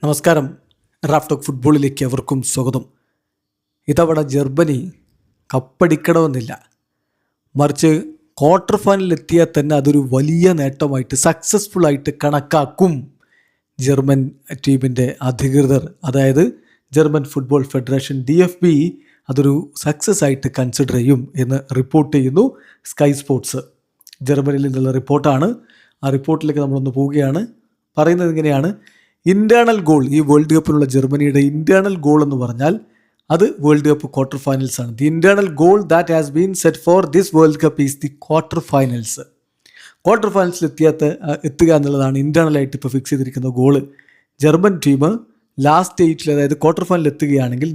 നമസ്കാരം. Raf talk ഫുട്ബോളിലേക്ക് എവർക്കും സ്വാഗതം. ഇതവണ ജർമ്മനി കപ്പടിക്കണമെന്നില്ല, മറിച്ച് ക്വാർട്ടർ ഫൈനലിൽ എത്തിയാൽ തന്നെ അതൊരു വലിയ നേട്ടമായിട്ട് സക്സസ്ഫുൾ ആയിട്ട് കണക്കാക്കും ജർമ്മൻ ടീമിൻ്റെ അധികൃതർ. അതായത് ജർമ്മൻ ഫുട്ബോൾ ഫെഡറേഷൻ DFB അതൊരു സക്സസ് ആയിട്ട് കൺസിഡർ ചെയ്യും എന്ന് റിപ്പോർട്ട് ചെയ്യുന്നു സ്കൈ സ്പോർട്സ്. ജർമ്മനിയിൽ നിന്നുള്ള റിപ്പോർട്ടാണ്. ആ റിപ്പോർട്ടിലേക്ക് നമ്മളൊന്ന് പോവുകയാണ്. പറയുന്നത് ഇങ്ങനെയാണ്: ഇൻറ്റേർണൽ ഗോൾ, ഈ വേൾഡ് കപ്പിലുള്ള ജർമ്മനിയുടെ ഇൻറ്റേർണൽ ഗോൾ എന്ന് പറഞ്ഞാൽ അത് വേൾഡ് കപ്പ് ക്വാർട്ടർ ഫൈനൽസ് ആണ്. The internal goal that has been set for this world cup is the quarter finals. Quarter ഫൈനൽസിൽ എത്തുക എന്നുള്ളതാണ് ഇൻറ്റേർണലായിട്ട് ഇപ്പോൾ ഫിക്സ് ചെയ്തിരിക്കുന്ന ഗോള്. ജർമ്മൻ ടീം ലാസ്റ്റ് 8-ൽ, അതായത് ക്വാർട്ടർ ഫൈനലിൽ എത്തുകയാണെങ്കിൽ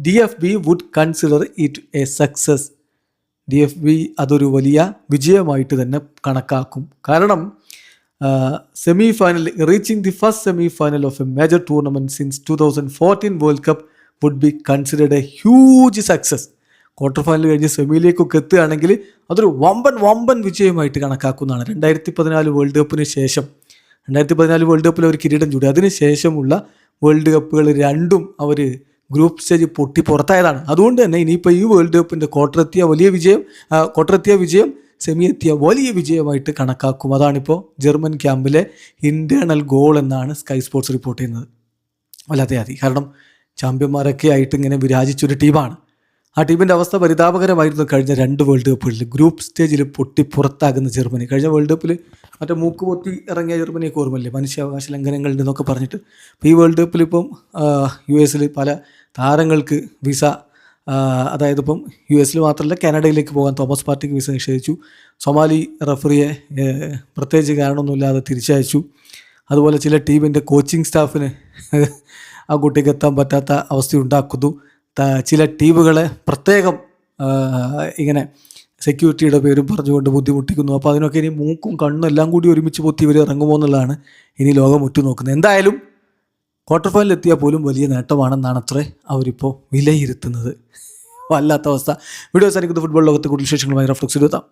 DFB would consider it a success. DFB അതൊരു വലിയ വിജയമായിട്ട് തന്നെ കണക്കാക്കും. കാരണം semi final, reaching the first semi final of a major tournament since 2014 world cup would be considered a huge success. Quarter final കഴിഞ്ഞ് സെമിയിലേക്കൊക്കെ എത്തുകയാണെങ്കിൽ അതൊരു വമ്പൻ വിജയമായിട്ട് കണക്കാക്കുന്നതാണ്. 2014 വേൾഡ് കപ്പിന് ശേഷം, 2014 വേൾഡ് കപ്പിൽ അവർ കിരീടം ചൂടി. അതിന് ശേഷമുള്ള വേൾഡ് കപ്പുകൾ രണ്ടും അവർ ഗ്രൂപ്പ് സ്റ്റേജ് പൊട്ടി പുറത്തായതാണ്. അതുകൊണ്ട് തന്നെ ഇനിയിപ്പോൾ ഈ വേൾഡ് കപ്പിൻ്റെ ക്വാർട്ടർ എത്തിയ വിജയം സെമി എത്തിയ വലിയ വിജയമായിട്ട് കണക്കാക്കും. അതാണിപ്പോൾ ജർമ്മൻ ക്യാമ്പിലെ ഇൻറ്റേർണൽ ഗോൾ എന്നാണ് സ്കൈ സ്പോർട്സ് റിപ്പോർട്ട് ചെയ്യുന്നത്. വല്ലാതെ കാരണം ചാമ്പ്യന്മാരൊക്കെ ആയിട്ട് ഇങ്ങനെ വിരാജിച്ചൊരു ടീമാണ്. ആ ടീമിൻ്റെ അവസ്ഥ പരിതാപകരമായിരുന്നു. കഴിഞ്ഞ 2 വേൾഡ് കപ്പുകളിൽ ഗ്രൂപ്പ് സ്റ്റേജിൽ പൊട്ടി പുറത്താകുന്ന ജർമ്മനി. കഴിഞ്ഞ വേൾഡ് കപ്പിൽ മറ്റേ മൂക്ക് പൊത്തി ഇറങ്ങിയ ജർമ്മനിയൊക്കെ ഓർമ്മയില്ലേ, മനുഷ്യാവകാശ ലംഘനങ്ങളിൽ നിന്നൊക്കെ പറഞ്ഞിട്ട്. അപ്പോൾ ഈ വേൾഡ് കപ്പിൽ ഇപ്പം US പല താരങ്ങൾക്ക് വിസ, അതായത് ഇപ്പം US മാത്രമല്ല കാനഡയിലേക്ക് പോകാൻ തോമസ് പാർട്ടിക്ക് വിസ നിഷേധിച്ചു. സൊമാലി റഫറിയെ പ്രത്യേകിച്ച് കാരണമൊന്നുമില്ലാതെ തിരിച്ചയച്ചു. അതുപോലെ ചില ടീമിൻ്റെ കോച്ചിങ് സ്റ്റാഫിന് ആ കുട്ടിക്ക് എത്താൻ പറ്റാത്ത അവസ്ഥയുണ്ടാക്കുന്നു. ചില ടീമുകളെ പ്രത്യേകം ഇങ്ങനെ സെക്യൂരിറ്റിയുടെ പേരും പറഞ്ഞുകൊണ്ട് ബുദ്ധിമുട്ടിക്കുന്നു. അപ്പോൾ അതിനൊക്കെ ഇനി മൂക്കും കണ്ണും എല്ലാം കൂടി ഒരുമിച്ച് പൊത്തി ഇവർ ഇറങ്ങുമോ എന്നുള്ളതാണ് ഇനി ലോകം ഉറ്റുനോക്കുന്നത്. എന്തായാലും ക്വാർട്ടർ ഫൈനലിൽ എത്തിയാൽ പോലും വലിയ നേട്ടമാണെന്നാണ് അത്രേ അവരിപ്പോൾ വിലയിരുത്തുന്നത്. വല്ലാത്ത അവസ്ഥ. വീഡിയോ അവസാനിക്കുന്ന ഫുട്ബോൾ ലോകത്തെ കൂടുതൽ വിശേഷങ്ങളുമായി റഫ്ലക്സ് എഴുതാം.